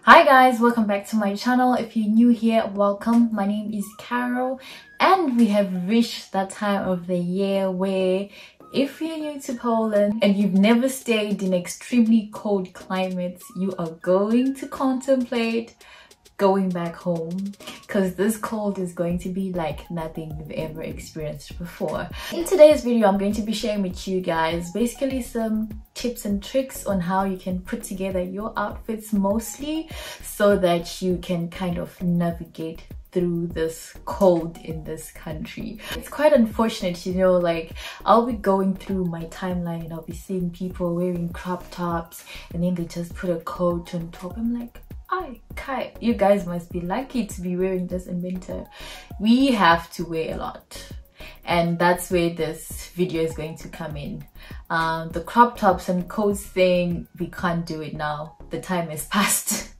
Hi guys, welcome back to my channel. If you're new here, welcome. My name is Carol and we have reached that time of the year where if you're new to Poland and you've never stayed in extremely cold climates, you are going to contemplate going back home because this cold is going to be like nothing you've ever experienced before. In today's video, I'm going to be sharing with you guys basically some tips and tricks on how you can put together your outfits mostly so that you can kind of navigate through this cold in this country. It's quite unfortunate, you know, like I'll be going through my timeline and I'll be seeing people wearing crop tops and then they just put a coat on top. I'm like, you guys must be lucky to be wearing this in winter. We have to wear a lot, and that's where this video is going to come in. The crop tops and coats thing, we can't do it now. The time is past.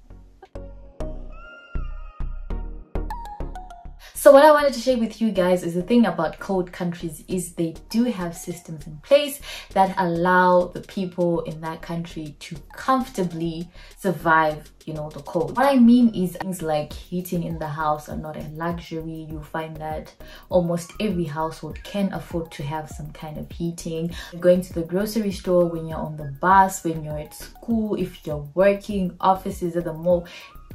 So what I wanted to share with you guys is the thing about cold countries is they do have systems in place that allow the people in that country to comfortably survive, you know, the cold. What I mean is things like heating in the house are not a luxury. You find that almost every household can afford to have some kind of heating. You're going to the grocery store, when you're on the bus, when you're at school, if you're working, offices, at the mall,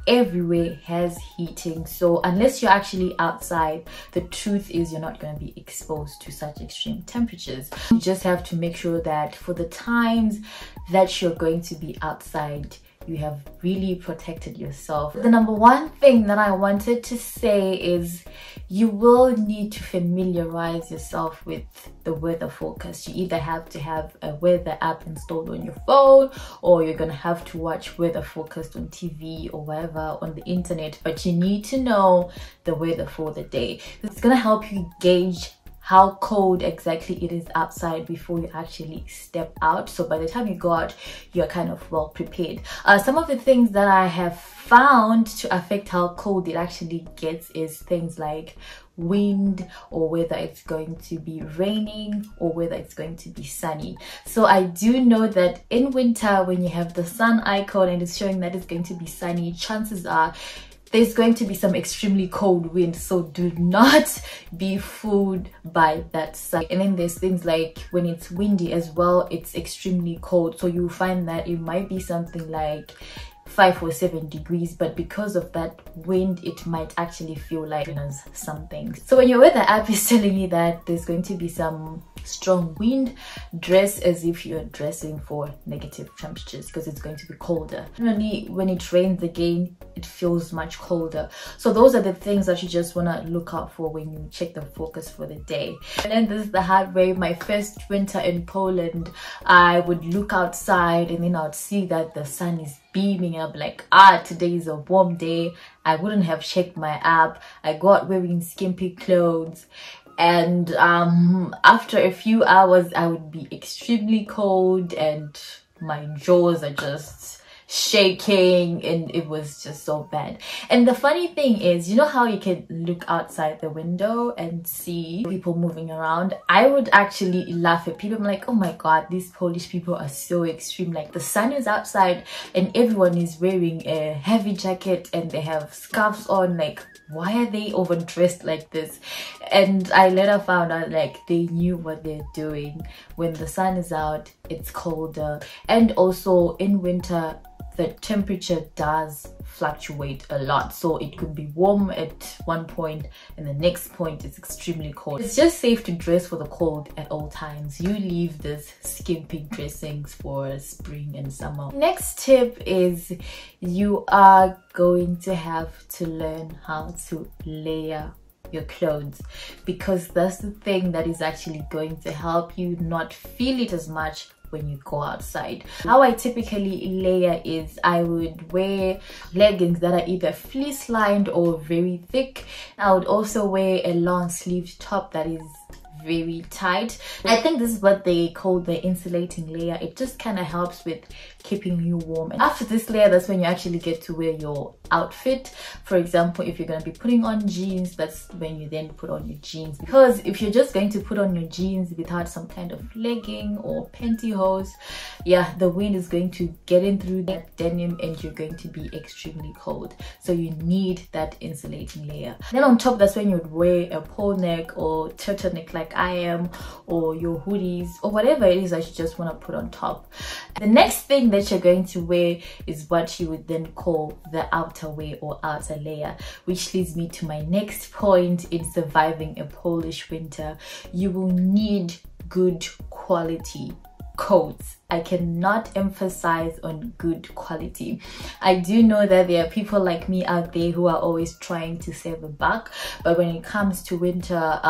everywhere has heating. So unless you're actually outside, the truth is you're not going to be exposed to such extreme temperatures. You just have to make sure that for the times that you're going to be outside, you have really protected yourself. The number one thing that I wanted to say is you will need to familiarize yourself with the weather forecast. You either have to have a weather app installed on your phone, or you're gonna have to watch weather forecast on TV or whatever on the internet, but you need to know the weather for the day. It's gonna help you gauge how cold exactly it is outside before you actually step out. So by the time you go out, you're kind of well prepared. Some of the things that I have found to affect how cold it actually gets is things like wind, or whether it's going to be raining, or whether it's going to be sunny. So I do know that in winter, when you have the sun icon and it's showing that it's going to be sunny, chances are there's going to be some extremely cold wind, so do not be fooled by that sun. And then there's things like when it's windy as well, it's extremely cold, so you'll find that it might be something like 5 or 7 degrees, but because of that wind it might actually feel like something. So when your weather app is telling you that there's going to be some strong wind, dress as if you're dressing for negative temperatures because it's going to be colder. Generally, when it rains again, it feels much colder. So those are the things that you just want to look out for when you check the focus for the day. And then this is the hard way. My first winter in Poland, I would look outside and then I would see that the sun is beaming up, like, today is a warm day. I wouldn't have checked my app. I go out wearing skimpy clothes, and after a few hours I would be extremely cold and my jaws are just shaking, and it was just so bad. And the funny thing is, you know how you can look outside the window and see people moving around? I would actually laugh at people. I'm like, oh my god, these Polish people are so extreme. Like, the sun is outside and everyone is wearing a heavy jacket and they have scarves on. Like, why are they overdressed like this? And I later found out like they knew what they're doing. When the sun is out, it's colder, and also in winter the temperature does fluctuate a lot, so it could be warm at one point and the next point it's extremely cold. It's just safe to dress for the cold at all times. You leave this skimpy dressings for spring and summer. Next tip is you are going to have to learn how to layer your clothes, because that's the thing that is actually going to help you not feel it as much when you go outside. How I typically layer is I would wear leggings that are either fleece lined or very thick. I would also wear a long sleeved top that is very tight. I think this is what they call the insulating layer. It just kind of helps with keeping you warm. And after this layer, that's when you actually get to wear your outfit. For example, if you're going to be putting on jeans, that's when you then put on your jeans, because if you're just going to put on your jeans without some kind of legging or pantyhose, yeah, the wind is going to get in through that denim and you're going to be extremely cold. So you need that insulating layer. Then on top, that's when you'd wear a pole neck or turtleneck like I am, or your hoodies or whatever it is that you just want to put on top. The next thing that you're going to wear is what you would then call the outerwear or outer layer, which leads me to my next point in surviving a Polish winter. You will need good quality coats. I cannot emphasize on good quality. I do know that there are people like me out there who are always trying to save a buck, but when it comes to winter,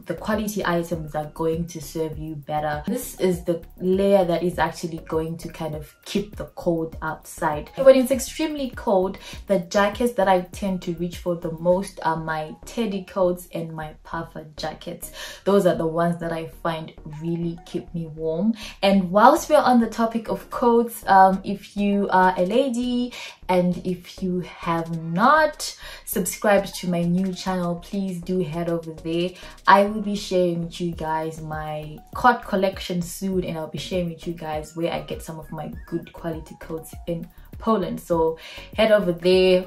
the quality items are going to serve you better. This is the layer that is actually going to kind of keep the cold outside. When it's extremely cold, the jackets that I tend to reach for the most are my teddy coats and my puffer jackets. Those are the ones that I find really keep me warm. And whilst we're on the topic of coats, if you are a lady and if you have not subscribed to my new channel, please do head over there. I will be sharing with you guys my coat collection soon, and I'll be sharing with you guys where I get some of my good quality coats in Poland. So head over there,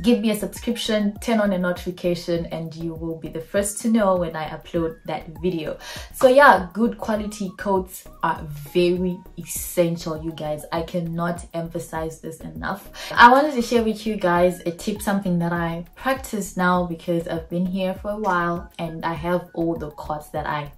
give me a subscription, turn on a notification, and you will be the first to know when I upload that video. So yeah, good quality coats are very essential, you guys. I cannot emphasize this enough. I wanted to share with you guys a tip, something that I practice now because I've been here for a while and I have all the coats that I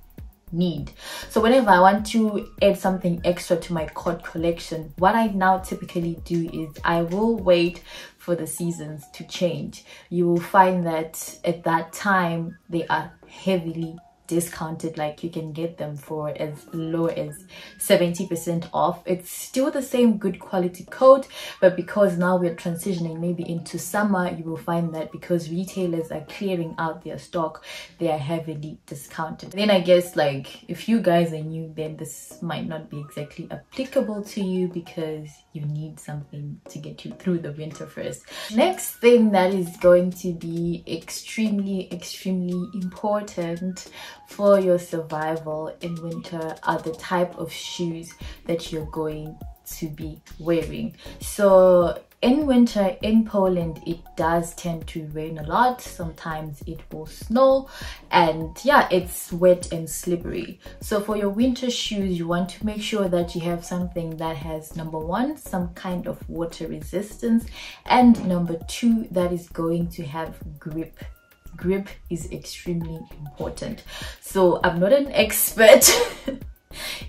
need. So whenever I want to add something extra to my coat collection, what I now typically do is I will wait for the seasons to change. You will find that at that time they are heavily discounted. Like, you can get them for as low as 70% off. It's still the same good quality coat, but because now we're transitioning maybe into summer, you will find that because retailers are clearing out their stock, they are heavily discounted. Then I guess, like, if you guys are new, then this might not be exactly applicable to you because you need something to get you through the winter first. Next thing that is going to be extremely important for your survival in winter are the type of shoes that you're going to be wearing. So in winter in Poland, it does tend to rain a lot. Sometimes it will snow, and yeah, it's wet and slippery. So for your winter shoes, you want to make sure that you have something that has, number one, some kind of water resistance, and number two, that is going to have grip. Grip is extremely important. So I'm not an expert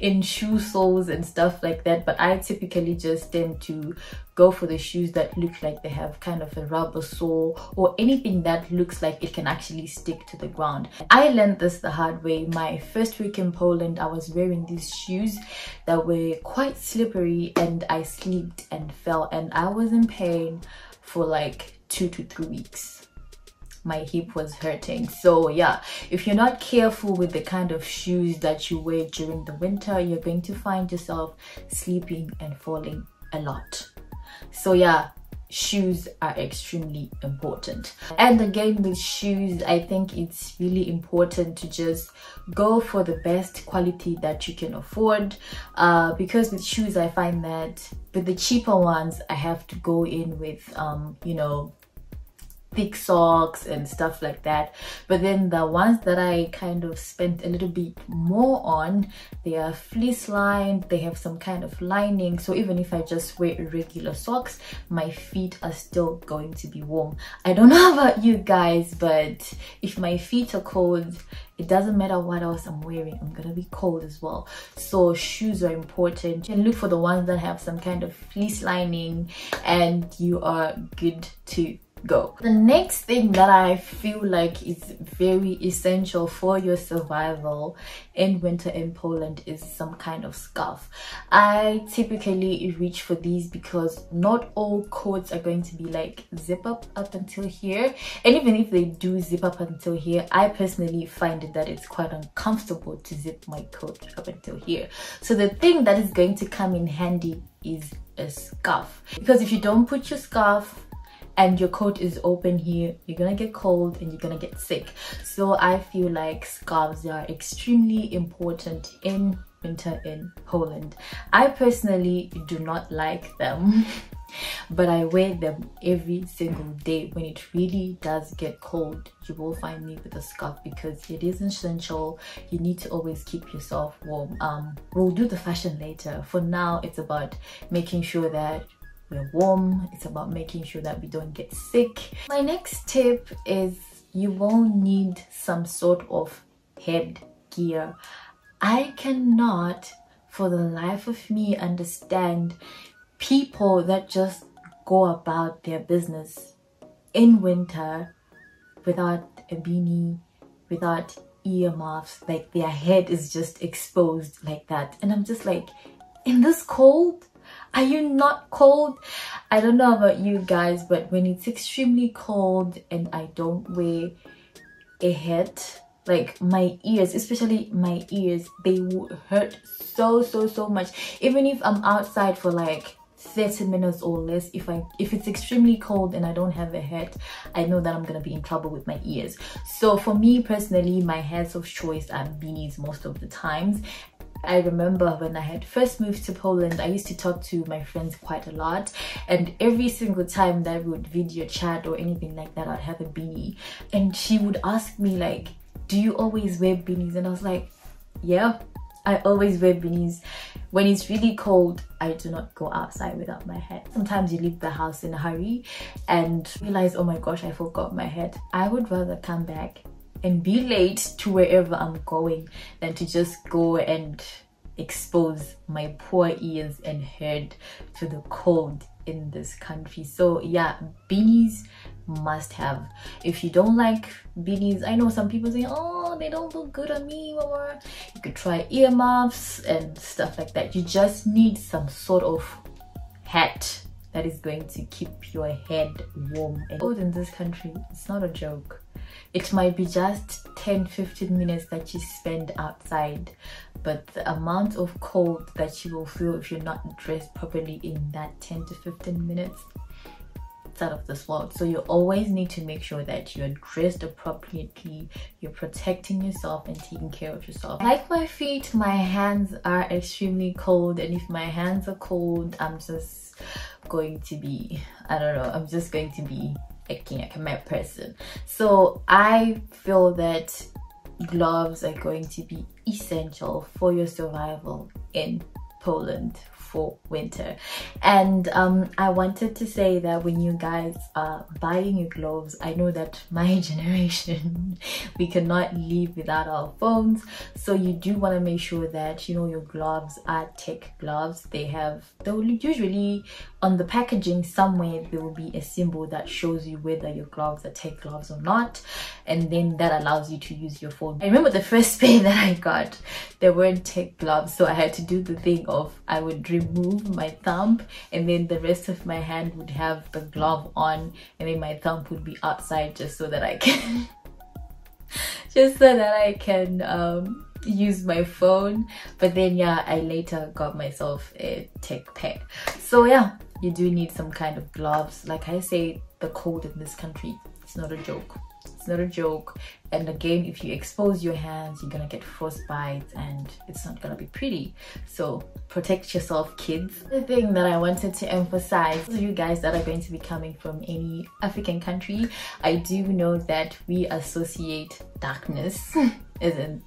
in shoe soles and stuff like that, but I typically just tend to go for the shoes that look like they have kind of a rubber sole, or anything that looks like it can actually stick to the ground. I learned this the hard way. My first week in Poland, I was wearing these shoes that were quite slippery, and I slipped and fell, and I was in pain for like 2 to 3 weeks. My hip was hurting. So yeah, if you're not careful with the kind of shoes that you wear during the winter, you're going to find yourself sleeping and falling a lot. So yeah, shoes are extremely important. And again, with shoes, I think it's really important to just go for the best quality that you can afford, because with shoes, I find that with the cheaper ones, I have to go in with you know, thick socks and stuff like that. But then the ones that I kind of spent a little bit more on, they are fleece lined, they have some kind of lining, so even if I just wear regular socks, my feet are still going to be warm. I don't know about you guys, but if my feet are cold, it doesn't matter what else I'm wearing, I'm gonna be cold as well. So shoes are important, and look for the ones that have some kind of fleece lining, and you are good to go. The next thing that I feel like is very essential for your survival in winter in Poland is some kind of scarf. I typically reach for these because not all coats are going to be like zip up until here, and even if they do zip up until here, I personally find that it's quite uncomfortable to zip my coat up until here. So the thing that is going to come in handy is a scarf, because if you don't put your scarf and your coat is open here, you're gonna get cold and you're gonna get sick. So I feel like scarves are extremely important in winter in Poland. I personally do not like them but I wear them every single day. When it really does get cold, you will find me with a scarf because it is essential. You need to always keep yourself warm. We'll do the fashion later. For now, it's about making sure that we're warm. It's about making sure that we don't get sick. My next tip is you will need some sort of headgear. I cannot for the life of me understand people that just go about their business in winter without a beanie, without earmuffs, like their head is just exposed like that. And I'm just like, in this cold? Are you not cold? I don't know about you guys, but when it's extremely cold and I don't wear a hat, like my ears, especially my ears, they would hurt so much. Even if I'm outside for like 30 minutes or less, if it's extremely cold and I don't have a hat, I know that I'm gonna be in trouble with my ears. So for me personally, my hats of choice are beanies most of the times. I remember when I had first moved to Poland, I used to talk to my friends quite a lot, and every single time that we would video chat or anything like that, I'd have a beanie, and she would ask me like, do you always wear beanies? And I was like, yeah, I always wear beanies. When it's really cold, I do not go outside without my hat. Sometimes you leave the house in a hurry and realize, oh my gosh, I forgot my hat. I would rather come back and be late to wherever I'm going than to just go and expose my poor ears and head to the cold in this country. So yeah, beanies must have. If you don't like beanies, I know some people say, oh, they don't look good on me, or you could try earmuffs and stuff like that. You just need some sort of hat that is going to keep your head warm. And cold in this country, it's not a joke. It might be just 10-15 minutes that you spend outside, but the amount of cold that you will feel if you're not dressed properly in that 10 to 15 minutes, it's out of this world. So you always need to make sure that you're dressed appropriately, you're protecting yourself and taking care of yourself. Like my feet, my hands are extremely cold, and if my hands are cold, I'm just going to be, I don't know, I'm just going to be acting like a mad person. So I feel that gloves are going to be essential for your survival in Poland for winter. And I wanted to say that when you guys are buying your gloves, I know that my generation, we cannot live without our phones, so you do want to make sure that, you know, your gloves are tech gloves. They will usually on the packaging somewhere there will be a symbol that shows you whether your gloves are tech gloves or not, and then that allows you to use your phone. I remember the first pair that I got, they weren't tech gloves, so I had to do the thing of I would remove my thumb and then the rest of my hand would have the glove on, and then my thumb would be outside just so that I can use my phone. But then yeah, I later got myself a tech pair. So yeah, you do need some kind of gloves. Like I say, the cold in this country, it's not a joke. It's not a joke. And again, if you expose your hands, you're gonna get frostbite and it's not gonna be pretty. So protect yourself, kids. The thing that I wanted to emphasize to you guys that are going to be coming from any African country, I do know that we associate darkness as in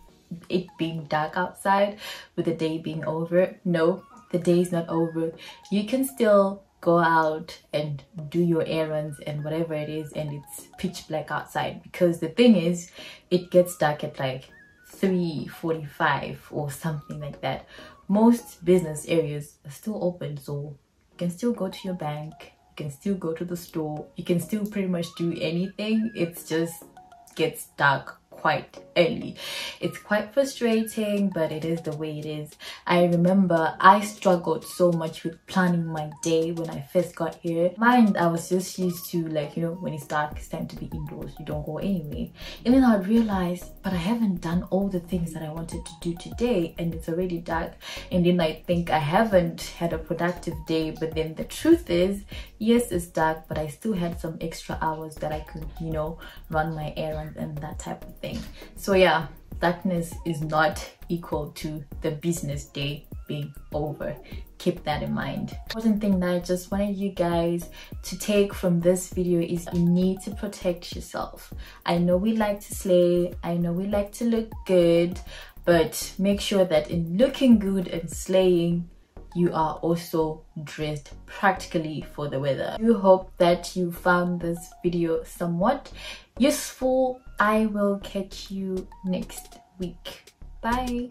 it being dark outside with the day being over. No, the day is not over. You can still go out and do your errands and whatever it is, and it's pitch black outside, because the thing is, it gets dark at like 3:45 or something like that. Most business areas are still open, so you can still go to your bank, you can still go to the store, you can still pretty much do anything. It's just gets dark quite early. It's quite frustrating, but it is the way it is. I remember I struggled so much with planning my day when I first got here. Mind, I was just used to, like, you know, when it's dark, it's time to be indoors, you don't go anyway. And then I'd realize, but I haven't done all the things that I wanted to do today, and it's already dark. And then I think I haven't had a productive day, but then the truth is, yes, it's dark, but I still had some extra hours that I could, you know, run my errands and that type of thing. So yeah, darkness is not equal to the business day being over. Keep that in mind. Important thing that I just wanted you guys to take from this video is you need to protect yourself. I know we like to slay, I know we like to look good, but make sure that in looking good and slaying, you are also dressed practically for the weather. I hope that you found this video somewhat useful. I will catch you next week. Bye.